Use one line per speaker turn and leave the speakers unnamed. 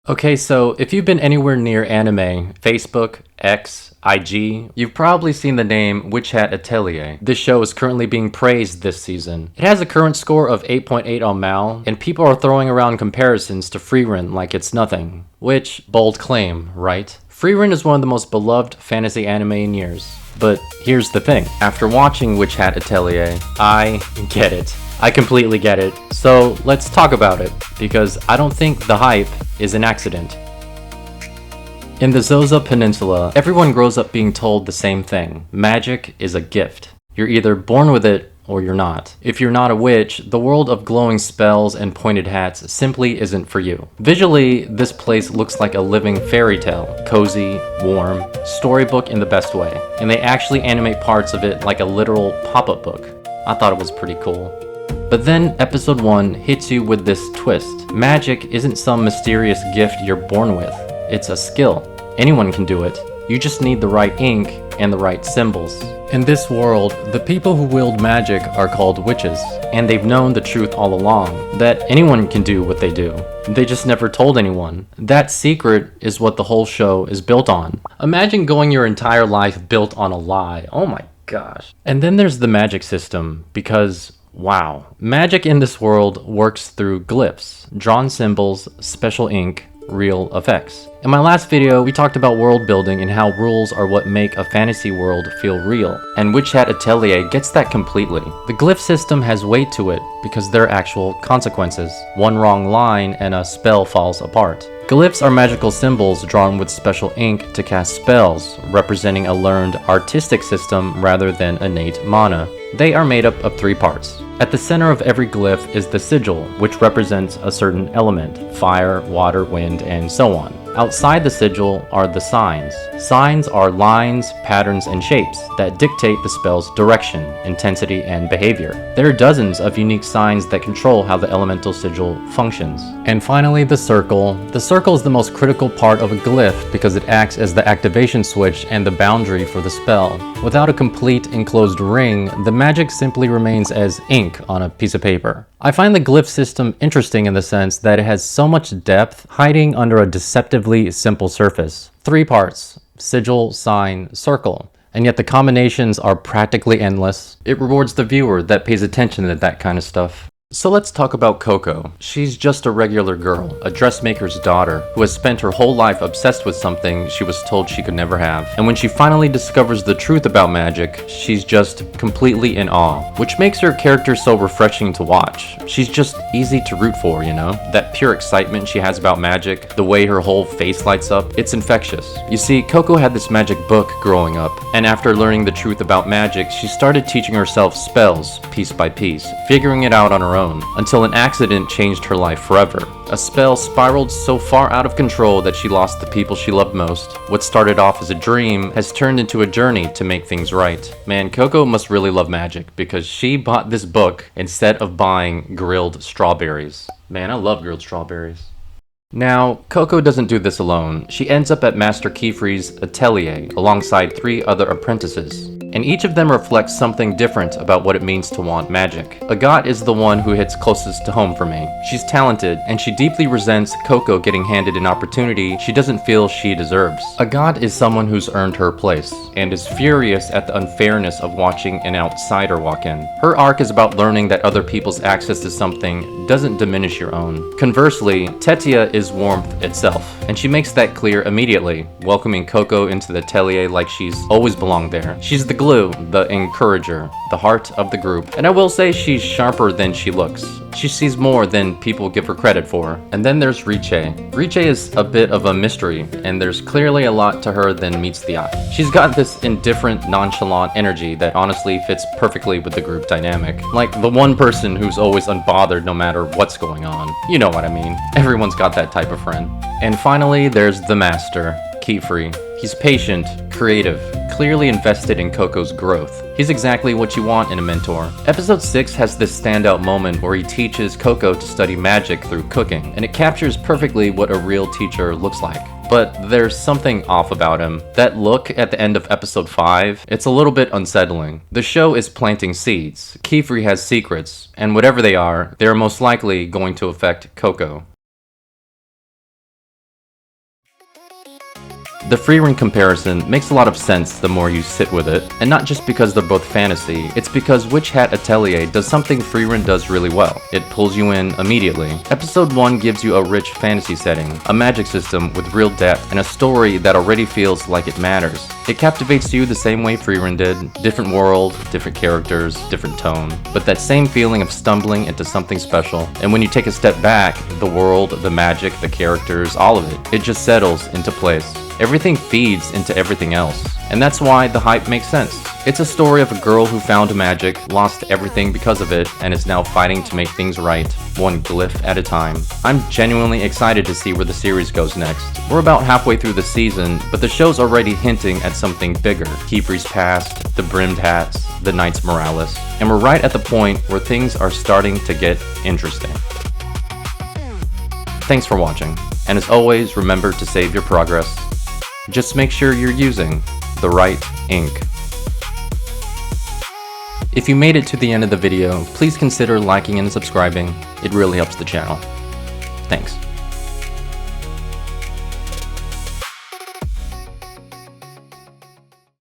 Okay, so if you've been anywhere near anime, Facebook, X, IG, you've probably seen the name Witch Hat Atelier. This show is currently being praised this season. It has a current score of 8.8 on Mal, and people are throwing around comparisons to Frieren like it's nothing. Which, bold claim, right? Frieren is one of the most beloved fantasy anime in years. But here's the thing, after watching Witch Hat Atelier, I get it. I completely get it. So let's talk about it, because I don't think the hype is an accident. In the Zoza Peninsula, everyone grows up being told the same thing. Magic is a gift. You're either born with it or you're not. If you're not a witch, the world of glowing spells and pointed hats simply isn't for you. Visually, this place looks like a living fairy tale. Cozy, warm, storybook in the best way. And they actually animate parts of it like a literal pop-up book. I thought it was pretty cool. But then episode 1 hits you with this twist. Magic isn't some mysterious gift you're born with. It's a skill. Anyone can do it. You just need the right ink and the right symbols. In this world, the people who wield magic are called witches, and they've known the truth all along, that anyone can do what they do. They just never told anyone. That secret is what the whole show is built on. Imagine going your entire life built on a lie. Oh my gosh. And then there's the magic system, because wow. Magic in this world works through glyphs, drawn symbols, special ink, real effects. In my last video, we talked about world building and how rules are what make a fantasy world feel real, and Witch Hat Atelier gets that completely. The glyph system has weight to it because there are actual consequences. One wrong line and a spell falls apart. Glyphs are magical symbols drawn with special ink to cast spells, representing a learned artistic system rather than innate mana. They are made up of 3 parts. At the center of every glyph is the sigil, which represents a certain element: fire, water, wind, and so on. Outside the sigil are the signs. Signs are lines, patterns, and shapes that dictate the spell's direction, intensity, and behavior. There are dozens of unique signs that control how the elemental sigil functions. And finally, the circle. The circle is the most critical part of a glyph because it acts as the activation switch and the boundary for the spell. Without a complete enclosed ring, the magic simply remains as ink on a piece of paper. I find the glyph system interesting in the sense that it has so much depth hiding under a deceptively simple surface. 3 parts: sigil, sign, circle. And yet the combinations are practically endless. It rewards the viewer that pays attention to that kind of stuff. So let's talk about Koko. She's just a regular girl, a dressmaker's daughter, who has spent her whole life obsessed with something she was told she could never have. And when she finally discovers the truth about magic, she's just completely in awe, which makes her character so refreshing to watch. She's just easy to root for, you know? That pure excitement she has about magic, the way her whole face lights up, it's infectious. You see, Koko had this magic book growing up, and after learning the truth about magic, she started teaching herself spells, piece by piece, figuring it out on her own, until an accident changed her life forever. A spell spiraled so far out of control that she lost the people she loved most. What started off as a dream has turned into a journey to make things right. Man, Koko must really love magic because she bought this book instead of buying grilled strawberries. Man, I love grilled strawberries. Now, Koko doesn't do this alone. She ends up at Master Keyfree's atelier alongside 3 other apprentices. And each of them reflects something different about what it means to want magic. Agat is the one who hits closest to home for me. She's talented, and she deeply resents Koko getting handed an opportunity she doesn't feel she deserves. Agat is someone who's earned her place, and is furious at the unfairness of watching an outsider walk in. Her arc is about learning that other people's access to something doesn't diminish your own. Conversely, Tetia is warmth itself, and she makes that clear immediately, welcoming Koko into the atelier like she's always belonged there. She's the glue, the encourager, the heart of the group. And I will say she's sharper than she looks. She sees more than people give her credit for. And then there's Riche. Riche is a bit of a mystery, and there's clearly a lot to her than meets the eye. She's got this indifferent, nonchalant energy that honestly fits perfectly with the group dynamic. Like the one person who's always unbothered no matter what's going on. You know what I mean. Everyone's got that type of friend. And finally, there's the master, Keyfree. He's patient, creative, clearly invested in Koko's growth. He's exactly what you want in a mentor. Episode 6 has this standout moment where he teaches Koko to study magic through cooking, and it captures perfectly what a real teacher looks like. But there's something off about him. That look at the end of episode 5, it's a little bit unsettling. The show is planting seeds. Keyfree has secrets, and whatever they are most likely going to affect Koko. The Frieren comparison makes a lot of sense the more you sit with it, and not just because they're both fantasy, it's because Witch Hat Atelier does something Frieren does really well. It pulls you in immediately. Episode 1 gives you a rich fantasy setting, a magic system with real depth, and a story that already feels like it matters. It captivates you the same way Frieren did, different world, different characters, different tone, but that same feeling of stumbling into something special. And when you take a step back, the world, the magic, the characters, all of it just settles into place. Everything feeds into everything else, and that's why the hype makes sense. It's a story of a girl who found magic, lost everything because of it, and is now fighting to make things right, one glyph at a time. I'm genuinely excited to see where the series goes next. We're about halfway through the season, but the show's already hinting at something bigger. Kiefer's past, the brimmed hats, the Knights Morales, and we're right at the point where things are starting to get interesting. Thanks for watching, and as always, remember to save your progress. Just make sure you're using the right ink. If you made it to the end of the video, please consider liking and subscribing. It really helps the channel. Thanks.